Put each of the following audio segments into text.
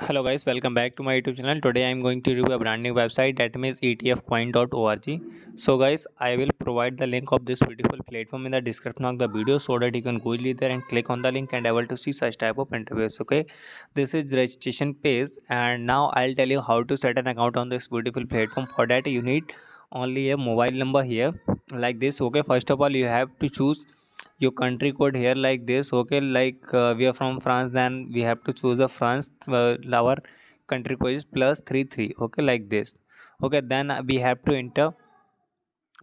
Hello guys, welcome back to my YouTube channel. Today I am going to review a brand new website, that means etfcoin.org. So guys, I will provide the link of this beautiful platform in the description of the video so that you can go there and click on the link and able to see such type of interviews. Okay, this is registration page, and now I'll tell you how to set an account on this beautiful platform. For that you need only a mobile number here like this. Okay, first of all you have to choose your country code here like this. Okay, like we are from France, then we have to choose the France. Our country code is +33. Okay, like this. Okay, then we have to enter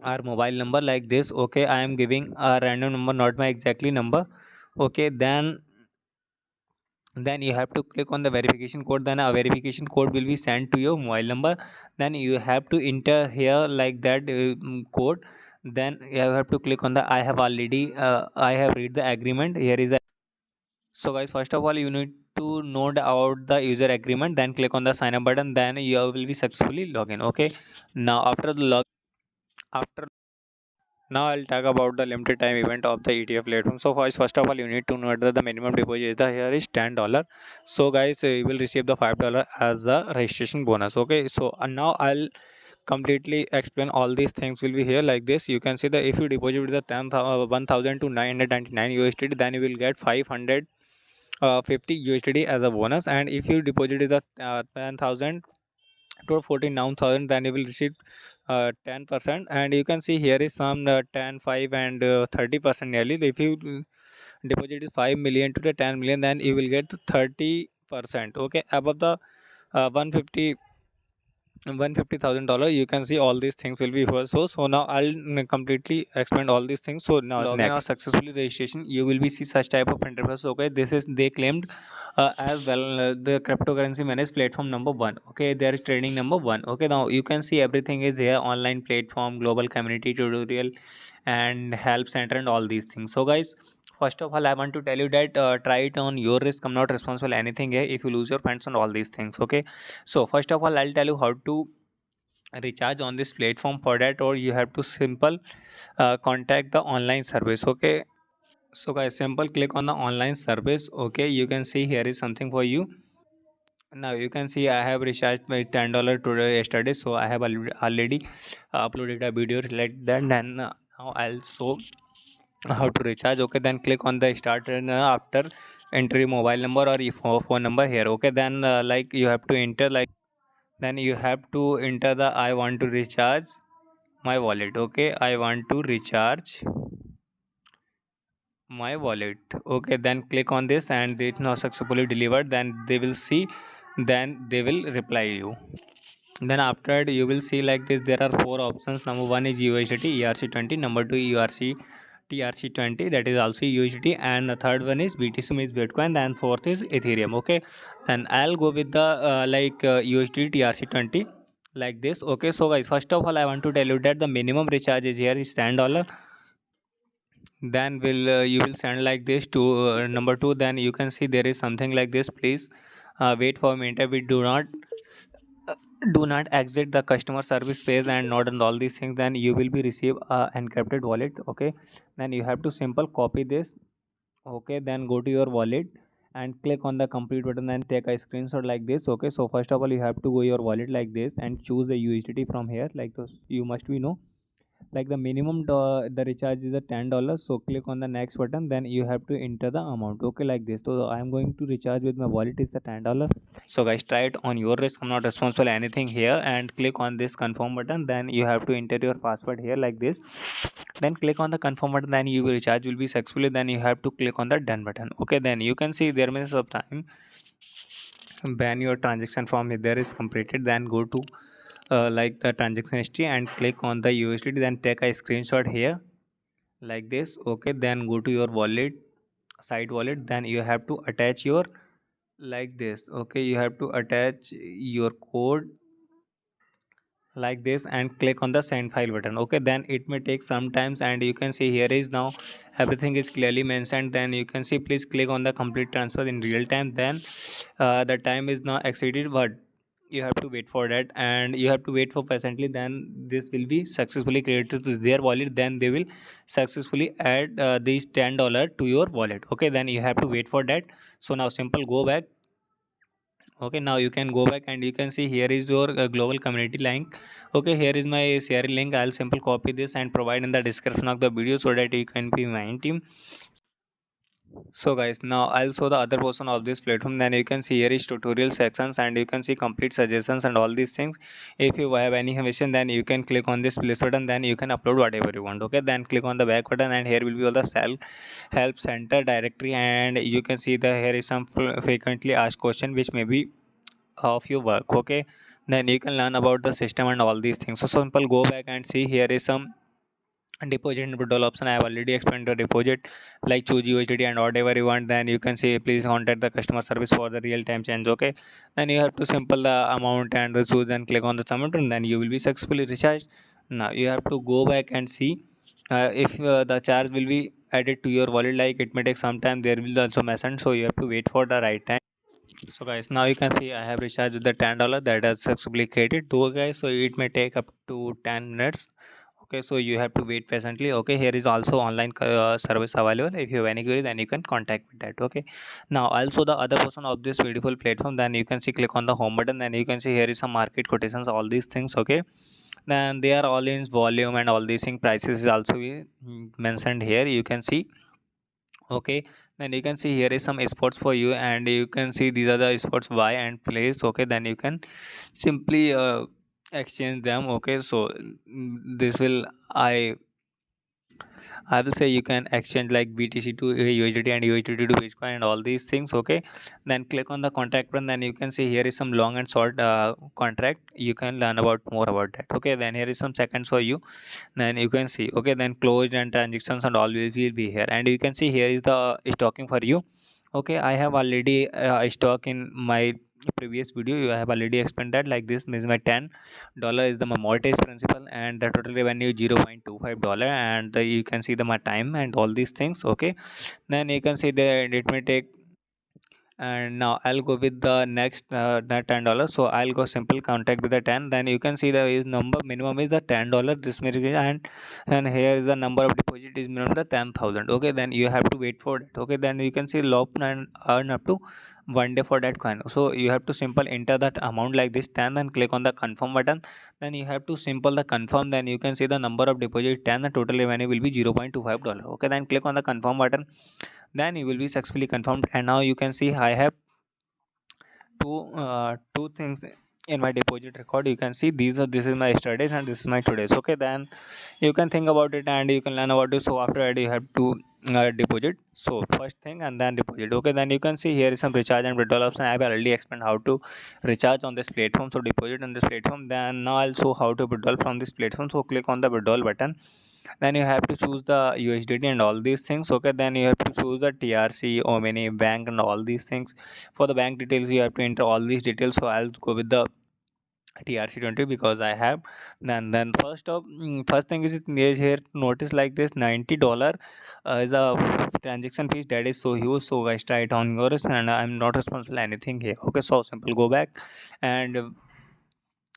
our mobile number like this. Okay, I am giving a random number, not my exactly number. Okay, then you have to click on the verification code, then a verification code will be sent to your mobile number. Then you have to enter here like that code. Then you have to click on the I have read the agreement. Here is the. So guys, first of all you need to know about the user agreement, then click on the sign up button, then you will be successfully login. Okay, now after now I'll talk about the limited time event of the ETF platform. So first of all you need to know that the minimum deposit here is $10. So guys, you will receive the $5 as the registration bonus. Okay, so now I'll completely explain all these things will be here like this. You can see that if you deposit with the 10,000 to 999 USD, then you will get 550 USD as a bonus. And if you deposit is a 10,000 to 49,000, then you will receive 10%. And you can see here is some 10 5 and 30% nearly. If you deposit is 5 million to the 10 million, then you will get 30%. Okay, above the 150 $150,000, you can see all these things will be for. So now I'll completely explain all these things. So now login or successfully registration, you will be see such type of interface. Okay, this is they claimed as well the cryptocurrency managed platform number one. Okay, there is trading number one. Okay, now you can see everything is here: online platform, global community, tutorial, and help center, and all these things. So guys, first of all I want to tell you that try it on your risk. I'm not responsible anything here if you lose your funds on all these things. Okay, so first of all I'll tell you how to recharge on this platform. For that, or you have to simple contact the online service. Okay, so guys, simple click on the online service. Okay, you can see here is something for you. Now you can see I have recharged my $10 today yesterday, so I have already uploaded a video related that. Then now I'll show how to recharge. Okay, then click on the start, and after enter your mobile number or your phone number here. Okay, then like you have to enter like, then you have to enter the I want to recharge my wallet. Okay, I want to recharge my wallet. Okay, then click on this, and it's not successfully delivered. Then they will see, then they will reply you. Then after that, you will see like this, there are four options. Number one is USDT ERC20, number two URC TRC20, that is also USDT, and the third one is BTC means Bitcoin, then fourth is Ethereum. Okay, then I'll go with the USDT TRC20 like this. Okay, so guys, first of all I want to tell you that the minimum recharge is here is $10. Then will you will send like this to number two. Then you can see there is something like this: please wait for a minute, we do not exit the customer service page and not on all these things. Then you will be receive a encrypted wallet. Okay, then you have to simple copy this. Okay, then go to your wallet and click on the complete button and take a screenshot like this. Okay, so first of all you have to go your wallet like this and choose the USDT from here like this. You must be know like the minimum the recharge is a $10. So click on the next button, then you have to enter the amount. Okay, like this. So I am going to recharge with my wallet is the $10. So guys, try it on your risk. I'm not responsible anything here. And click on this confirm button, then you have to enter your password here like this. Then click on the confirm button, then your recharge will be successfully. Then you have to click on the done button. Okay, then you can see there means of time ban your transaction from there is completed. Then go to like the transaction history and click on the USDT, then take a screenshot here like this. Okay, then go to your wallet, site wallet, then you have to attach your like this. Okay, you have to attach your code like this and click on the send file button. Okay, then it may take some times, and you can see here is now everything is clearly mentioned. Then you can see please click on the complete transfer in real time. Then the time is now exceeded, but you have to wait for that, and you have to wait for patiently. Then this will be successfully created to their wallet, then they will successfully add these $10 to your wallet. Okay, then you have to wait for that. So now simple go back. Okay, now you can go back and you can see here is your global community link. Okay, here is my sharing link. I'll simple copy this and provide in the description of the video so that you can be my team. So guys, now I'll show the other portion of this platform. Then you can see here is tutorial sections and you can see complete suggestions and all these things. If you have any question, then you can click on this place button, then you can upload whatever you want. Okay, then click on the back button and here will be all the self help center directory, and you can see the here is some frequently asked question which may be of your work. Okay, then you can learn about the system and all these things. So simple go back and see here is some deposit and withdrawal option. I have already explained the deposit, like choose USDT and whatever you want. Then you can say please contact the customer service for the real time change. Okay, then you have to simple the amount and the choose and click on the submit, and then you will be successfully recharged. Now you have to go back and see if the charge will be added to your wallet. Like it may take some time, there will also message, so you have to wait for the right time. So guys, now you can see I have recharged with the $10 that has successfully created. Though guys, so it may take up to 10 minutes. Okay, so you have to wait patiently. Okay, here is also online service available. If you have any query, then you can contact with that. Okay, now also the other portion of this beautiful platform, then you can see click on the home button, then you can see here is some market quotations, all these things. Okay, then they are all in volume and all these thing prices is also mentioned here. You can see. Okay, then you can see here is some spots for you, and you can see these are the spots buy and place. Okay, then you can simply exchange them. Okay, so this will I will say you can exchange like BTC to USDT and USDT to Bitcoin and all these things. Okay, then click on the contract button. Then you can see here is some long and short contract. You can learn about more about that. Okay, then here is some seconds for you. Then you can see. Okay, then closed and transactions and all will be here. And you can see here is the stocking for you. Okay, I have already stock in my previous video. You have already explained that like this means my $10 is the my mortgage principal and the total revenue $0.25, and you can see the my time and all these things. Okay, then you can see that it may take, and now I'll go with the next that $10. So I'll go simple contact with the 10. Then you can see the is number minimum is the $10, this may be, and here is the number of deposit is minimum the 10,000. Okay, then you have to wait for it. Okay, then you can see low and earn up to 1 day for that coin. So you have to simple enter that amount like this 10, then click on the confirm button. Then you have to simple the confirm, then you can see the number of deposit 10, the total revenue will be $0.25. Okay, then click on the confirm button, then you will be successfully confirmed. And now you can see I have two things in my deposit record. You can see this is my yesterday's and this is my today's. Okay, then you can think about it and you can learn about it. So after that you have to deposit, so first thing and then deposit. Okay, then you can see here is some recharge and withdrawal option. I have already explained how to recharge on this platform, so deposit on this platform. Then now I'll show how to withdraw from this platform. So click on the withdrawal button, then you have to choose the USDT and all these things. Okay, then you have to choose the TRC or many bank and all these things. For the bank details you have to enter all these details, so I'll go with the TRC20 because I have. Then first thing is here notice like this $90 is a transaction fees that is so huge. So guys, try it on yours and I'm not responsible anything here. Okay, so simple go back and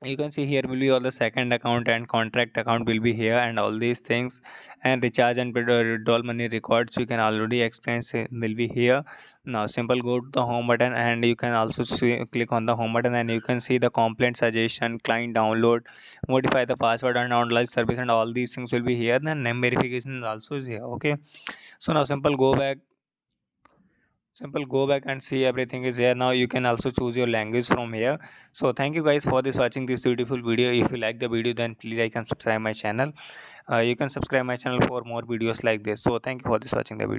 you can see here will be all the second account and contract account will be here and all these things, and recharge and withdrawal money records you can already explain will be here. Now simple go to the home button and you can also see, click on the home button, and you can see the complaint suggestion, client download, modify the password and online service and all these things will be here. Then name verification also is here. Okay, so now simple go back and see everything is here. Now you can also choose your language from here. So thank you guys for this watching this beautiful video. If you like the video, then please like and subscribe my channel. You can subscribe my channel for more videos like this. So thank you for this watching the video.